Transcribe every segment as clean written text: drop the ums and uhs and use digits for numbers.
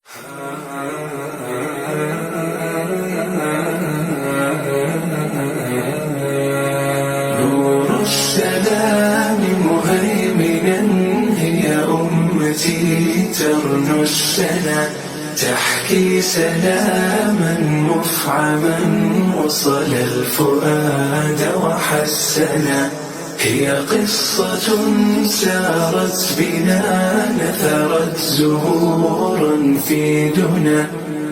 نور السلام مهيمنا هي أمتي ترنو السنا تحكي سلاما مفعما وصل الفؤاد وحسنا هي قصة سارت بنا نثرت زهورا في دنا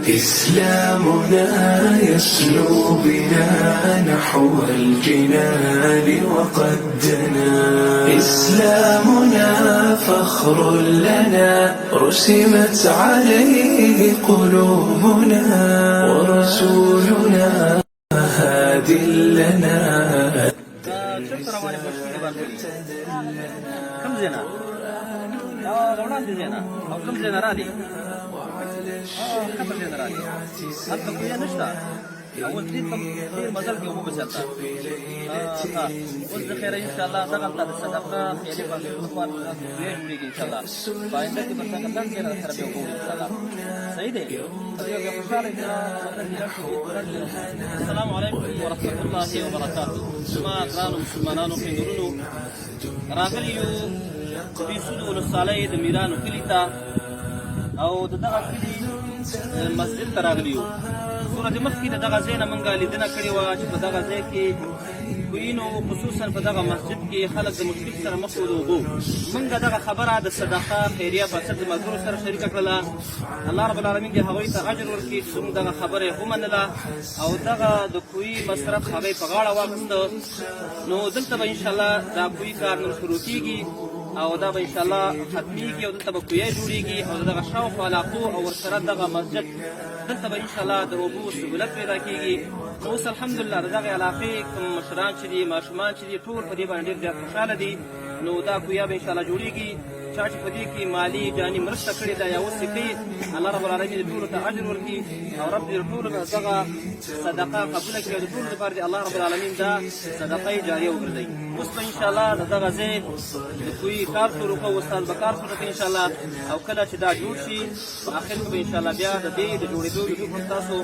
إسلامنا يسلو بنا نحو الجنان وقد دنا إسلامنا فخر لنا رسمت عليه قلوبنا ورسولنا هاد لنا كم زينة؟ لونا زينة أو كم زينة رادي؟ كم زينة رادي؟ أنت كويا نشتا أول تريد كثير مزال في أبو بسيطة وزد خير إن شاء الله دغلت الصدقة خيري بالإخوان ويجريك إن شاء الله فإنك بتكلم زينة تربي أبو إن شاء الله سيدي السلام عليكم ورحمة الله وبركاته ما أقرانوا مسلمانانو في نورونو راغليو في سودو الصالح دميرانو كليتا أو دغه کلی مسجد ته راغلیو سورج مخکې دغه ځای نه موږ لیدنه کړې وه چې په دغه ځای کې وینو خصوصا په دغه مسجد کې خلک د مشکل سره مخ وو د اوبو موږ دغه خبره د صدقه خیریه په څټ د ملګرو سره شریکه کړله الله رب العالمین دې هغوی ته اجر ورکړي چې زموږ دغه خبره یې ومنله او دغه د کوهي مصرف هغه یې په غاړه واخیسته نو دلته به انشاءالله دا کوهي کار نن شروع کېږي او دا به انشاءالله ختمیږي او دلته به کویه جوړیږي او دغه شاوخوا علاقو او ورسره دغه مسجد دلته به انشاءالله د اوبو سهولت پیدا کېږي نو اوس الحمدلله د دغې علاقې کوم مشران چې دي ماشومان چې دي ټول په دې باندې ډېر زیات خوشحاله دي نو دا کویه به انشاءالله جوړیږي چا چې په دې کې مالي جاني مرسته کړې ده یا اوس یې کوي الله رب العالمین دې ټولو ته اجر ورکړي او رب دې ټولو نه دغه صدقه قبوله کړي او د ټولو لپاره دې الله رب العالمین دا صدقه جاریه وګرځوي اوس به انشاءالله د دغه ځای د کوهي کار شروع کوو استاد به کار شروع کوي انشاءالله او کله چې دا جوړ شي په اخر کې به انشاءالله بیا د دې د جوړېدو ویډیو هم تاسو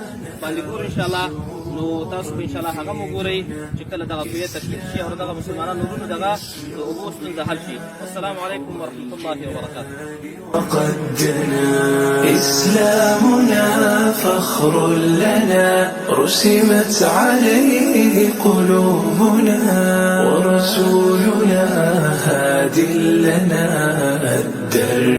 باندې ګورو انشاءالله نو تاسو به انشاءالله هغه مو ګورئ چې کله دغه کویه تشکیل شي او دغه مسلمانان نورونه دغه د اوبو ستونزه حل شي السلام علیکم ورحمة الله وبركاته وقد دنا إسلامنا فخر لنا رسمت عليه قلوبنا ورسولنا هاد لنا الدرب